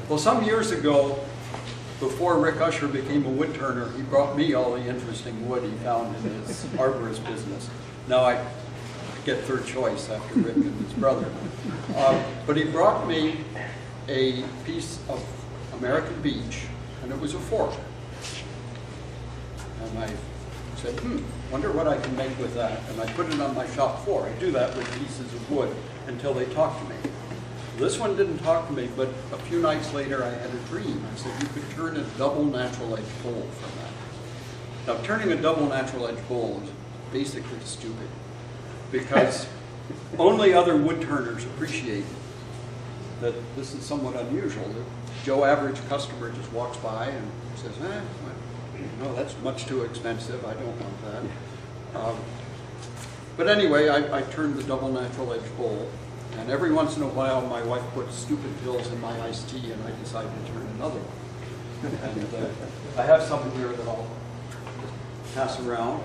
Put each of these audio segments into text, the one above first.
Well, some years ago, before Rick Usher became a wood turner, he brought me all the interesting wood he found in his arborist business. Now I get third choice after Rick and his brother. But he brought me a piece of American beech, and it was a fork. And I said, wonder what I can make with that. And I put it on my shop floor. I do that with pieces of wood until they talk to me. This one didn't talk to me, but a few nights later I had a dream. I said you could turn a double natural edge bowl from that. Now turning a double natural edge bowl is basically stupid because only other wood turners appreciate that this is somewhat unusual. The Joe average customer just walks by and says, no, that's much too expensive, I don't want that. But anyway, I turned the double natural edge bowl, and every once in a while my wife puts stupid pills in my iced tea and I decide to turn another one. And I have some here that I'll pass around.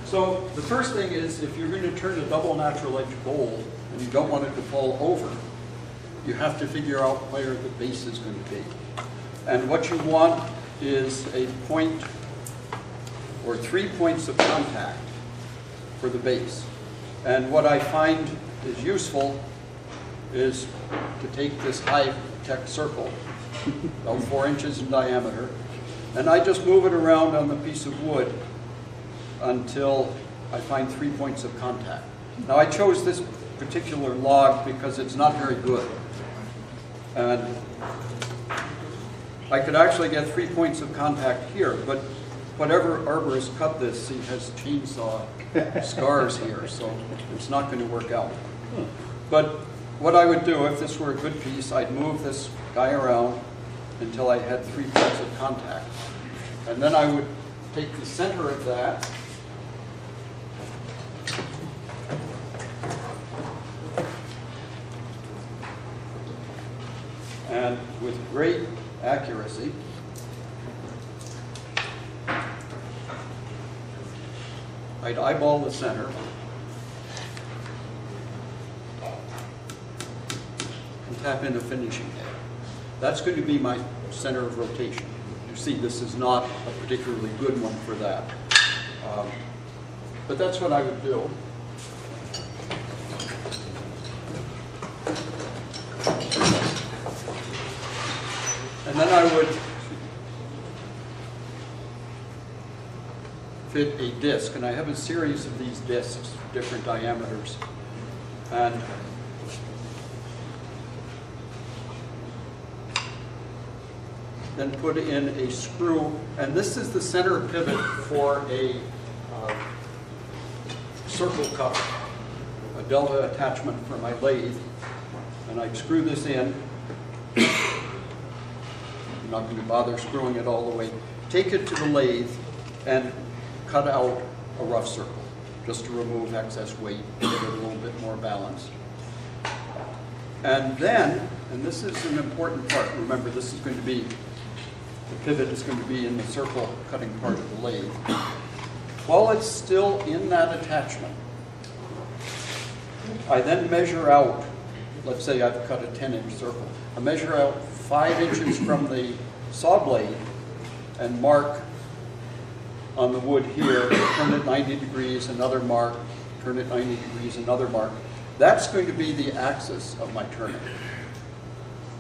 So the first thing is, if you're going to turn a double natural edge bowl and you don't want it to fall over, you have to figure out where the base is going to be. And what you want is a point or 3 points of contact for the base. And what I find is useful is to take this high-tech circle, about 4 inches in diameter, and I just move it around on the piece of wood until I find 3 points of contact. Now I chose this particular log because it's not very good. And I could actually get 3 points of contact here, but whatever arborist cut this, he has chainsaw scars here, so it's not going to work out. But what I would do, if this were a good piece, I'd move this guy around until I had 3 points of contact. And then I would take the center of that and with great accuracy, I'd eyeball the center and tap in a finishing head. That's going to be my center of rotation. You see, this is not a particularly good one for that. But that's what I would do. And then I would fit a disc, and I have a series of these discs, different diameters. And then put in a screw, and this is the center pivot for a circle cup, a delta attachment for my lathe. And I'd screw this in. I'm not going to bother screwing it all the way. Take it to the lathe and cut out a rough circle, just to remove excess weight, get it a little bit more balanced. And then, and this is an important part, remember this is going to be, the pivot is going to be in the circle cutting part of the lathe. While it's still in that attachment, I then measure out, let's say I've cut a 10-inch circle, I measure out 5 inches from the saw blade and mark on the wood here, turn it 90 degrees, another mark, turn it 90 degrees, another mark. That's going to be the axis of my turning.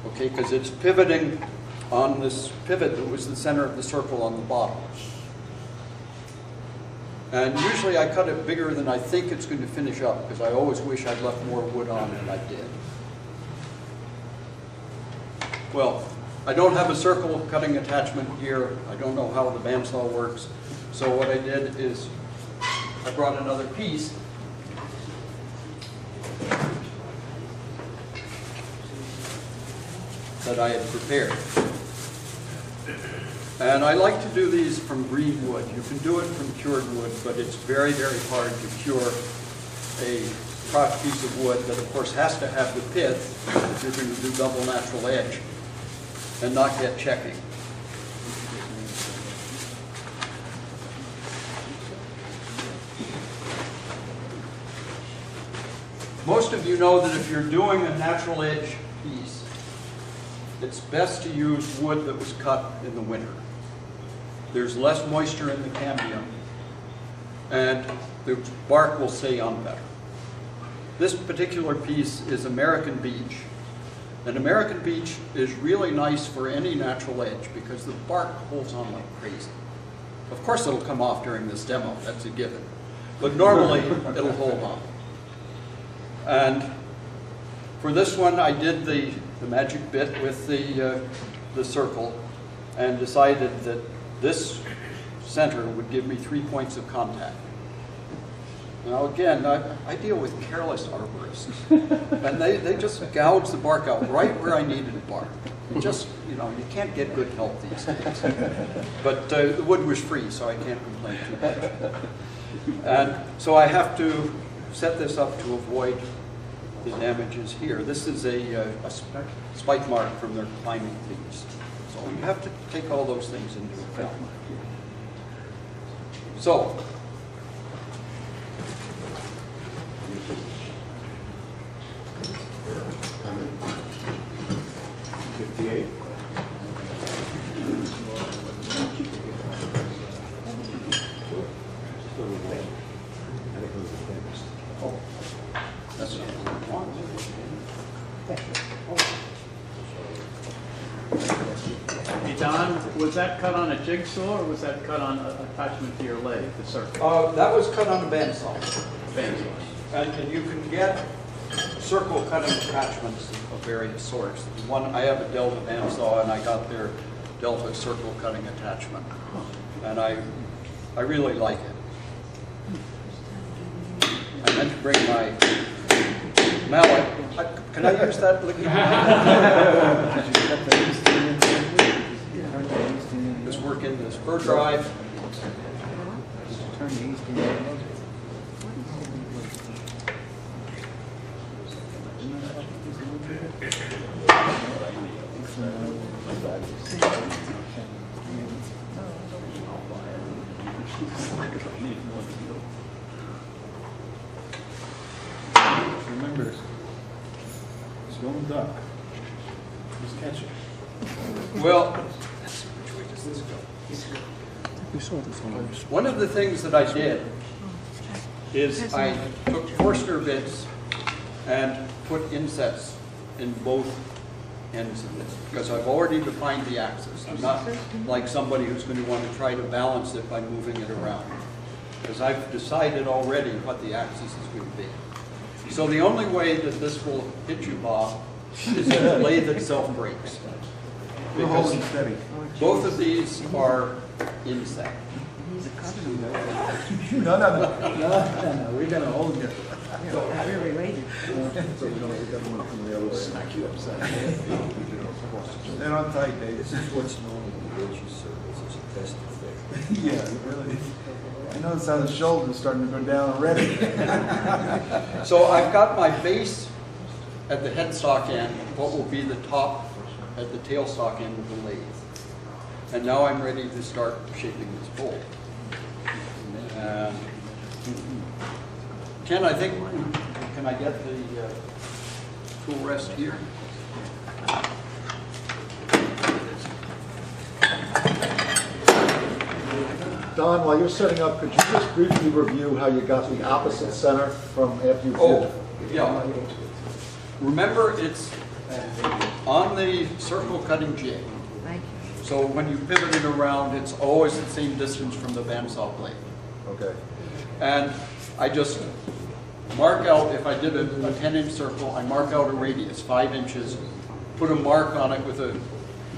Okay, because it's pivoting on this pivot that was the center of the circle on the bottom. And usually I cut it bigger than I think it's going to finish up, because I always wish I'd left more wood on than I did. Well, I don't have a circle cutting attachment here. I don't know how the bandsaw works. So what I did is I brought another piece that I had prepared. And I like to do these from green wood. You can do it from cured wood, but it's very, very hard to cure a crotch piece of wood that, of course, has to have the pith if you're going to do double natural edge and not get checking. Most of you know that if you're doing a natural edge piece, it's best to use wood that was cut in the winter. There's less moisture in the cambium, and the bark will stay on better. This particular piece is American beech. And American beech is really nice for any natural edge because the bark holds on like crazy. Of course it'll come off during this demo, that's a given. But normally it'll hold on. And for this one I did the magic bit with the circle and decided that this center would give me 3 points of contact. Now again, I deal with careless arborists, and they just gouge the bark out right where I needed bark. It just, you know, you can't get good help these days. But the wood was free, so I can't complain too much. And so I have to set this up to avoid the damages here. This is a spike mark from their climbing leaves. So you have to take all those things into account. So, Hey Don, was that cut on a jigsaw or was that cut on an attachment to your leg, the circle? that was cut on a bandsaw. Bandsaw. And you can get circle cutting attachments of various sorts. I have a Delta bandsaw, and I got their Delta circle cutting attachment, and I really like it. I meant to bring my mallet. Can I use that? Just work in this spur drive. Remember, stone duck. Just catch it. Well, which way does this go? We saw this one. One of the things that I did is I took Forstner bits and put insets in both ends of this, because I've already defined the axis. I'm not like somebody who's going to want to try to balance it by moving it around, because I've decided already what the axis is going to be. So the only way that this will hit you, Bob, is if the lathe itself breaks. Because both of these are inset. No, we're gonna hold you. We're related. They're on tight, Dave. This is what's known in the Wiltshire circles as a test effect. Yeah, really. I notice how the shoulder's starting to go down already. So I've got my base at the headstock end, what will be the top at the tailstock end of the lathe. And now I'm ready to start shaping this bowl. Ken, I think, can I get the tool rest here? Don, while you're setting up, could you just briefly review how you got the opposite center from after you did? Oh, yeah. Remember, it's on the circle cutting jig. Thank you. So when you pivot it around, it's always the same distance from the bandsaw blade. Okay. And I just mark out, if I did a 10-inch circle, I mark out a radius, 5 inches, put a mark on it with a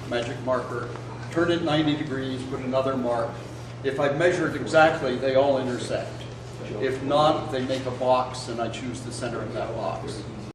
magic marker, turn it 90 degrees, put another mark. If I've measured exactly, they all intersect. If not, they make a box, and I choose the center of that box.